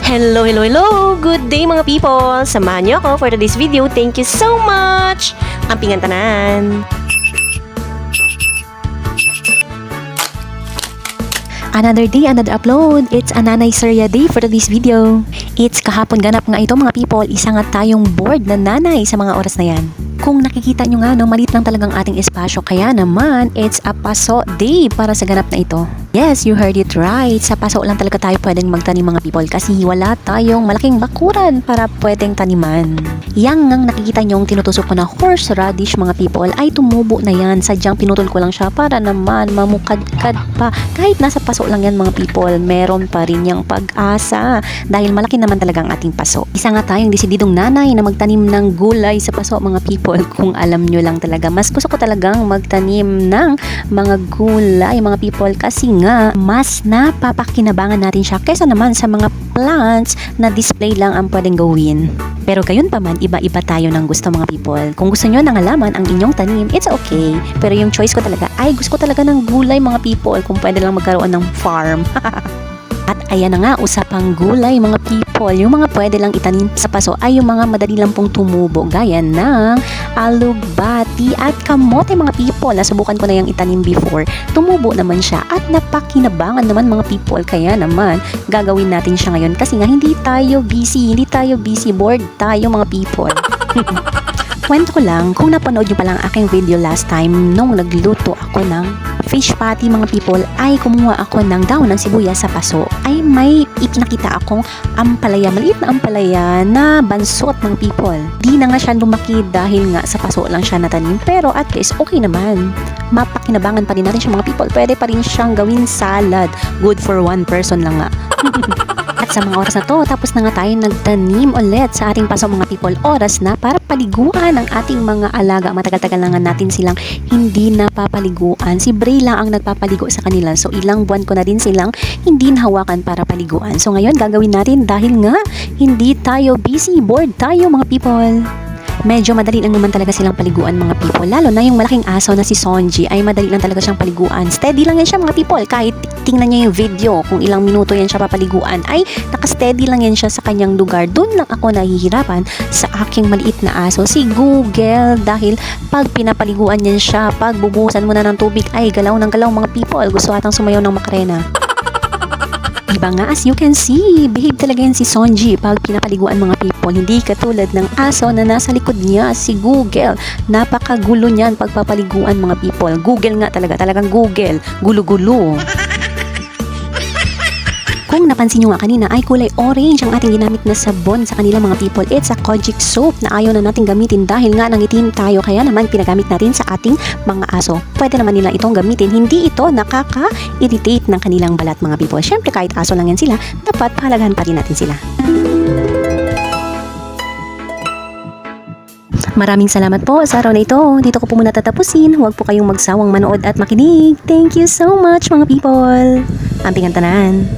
Hello, hello, hello! Good day mga people! Samahan niyo ako for today's video. Thank you so much! Ampingan tanan! Another day, another upload. It's Ananay Surya Day for today's video. It's kahapon ganap nga ito mga people. Isa nga tayong board na nanay sa mga oras na yan. Kung nakikita nyo nga, no, maliit lang talagang ating espasyo. Kaya naman, it's a paso day para sa ganap na ito. Yes, you heard it right. Sa paso lang talaga tayo pwedeng magtanim mga people kasi wala tayong malaking bakuran para pwedeng taniman. Yang ngang nakikita nyong tinutusok ko na horseradish mga people ay tumubo na yan. Sadyang pinutol ko lang siya para naman mamukadkad pa. Kahit nasa paso lang yan mga people, meron pa rin yung pag-asa dahil malaki naman talaga ang ating paso. Isa nga tayong desididong nanay na magtanim ng gulay sa paso mga people. Kung alam nyo lang talaga, mas gusto ko talagang magtanim ng mga gulay mga people kasi nga mas napapakinabangan natin siya kaysa naman sa mga plants na display lang ang pwedeng gawin. Pero gayon pa man, iba-iba tayo ng gusto mga people. Kung gusto nyo ng halaman ang inyong tanim, it's okay. Pero yung choice ko talaga ay gusto ko talaga ng gulay mga people kung pwede lang magkaroon ng farm. At ayan na nga, usapang gulay mga people. Yung mga pwede lang itanim sa paso ay yung mga madali lang pong tumubo. Gaya ng alugbati at kamote mga people. Nasubukan ko na yung itanim before. Tumubo naman siya at napakinabangan naman mga people. Kaya naman, gagawin natin siya ngayon. Kasi nga hindi tayo busy, bored tayo mga people. Kwento ko lang, kung napanood nyo palang aking video last time nung nagluto ako ng fish patty mga people, ay kumuha ako ng daon ng sibuyas sa paso. Ay may ipinakita akong ampalaya, maliit na ampalaya na bansot mga people. Di na nga siya lumaki dahil nga sa paso lang siya natanim, pero at least okay naman. Mapakinabangan pa rin natin siya mga people. Pwede pa rin siyang gawin salad. Good for one person lang nga. At sa mga oras na to, tapos na nga tayo nagtanim ulit sa ating paso mga people. Oras na para paliguan ang ating mga alaga. Matagal-tagal na nga natin silang hindi napapaliguan. Si Bray lang ang nagpapaligo sa kanila. So ilang buwan ko na din silang hindi nahawakan para paliguan. So ngayon gagawin natin dahil nga hindi tayo busy, bored tayo mga people. Medyo madali lang naman talaga silang paliguan mga people. Lalo na yung malaking aso na si Sonji ay madali lang talaga siyang paliguan. Steady lang yan siya mga people. Kahit tingnan niya yung video kung ilang minuto yan siya papaliguan ay nakasteady lang yan siya sa kanyang lugar. Doon lang ako nahihirapan sa aking maliit na aso, si Google. Dahil pag pinapaliguan yan siya, pag bubuhusan mo na ng tubig ay galaw ng galaw mga people. Gusto atang sumayaw ng makarena. Diba nga, as you can see, behave talaga yan si Sonji pag pinapaliguan mga people. Hindi katulad ng aso na nasa likod niya, si Google. Napakagulo niyan pagpapaliguan mga people. Google nga talagang Google. Gulo-gulo. Kung napansin nyo nga kanina ay kulay orange ang ating ginamit na sabon sa kanila mga people. It's a Kojic soap na ayaw na natin gamitin dahil nga nangitim tayo. Kaya naman pinagamit natin sa ating mga aso. Pwede naman nila itong gamitin. Hindi ito nakaka-irritate ng kanilang balat mga people. Syempre kahit aso lang yan sila, dapat pahalagahan pa rin natin sila. Maraming salamat po sa araw na ito. Dito ko po muna tatapusin. Huwag po kayong magsawang manood at makinig. Thank you so much mga people. Ampingan tanan.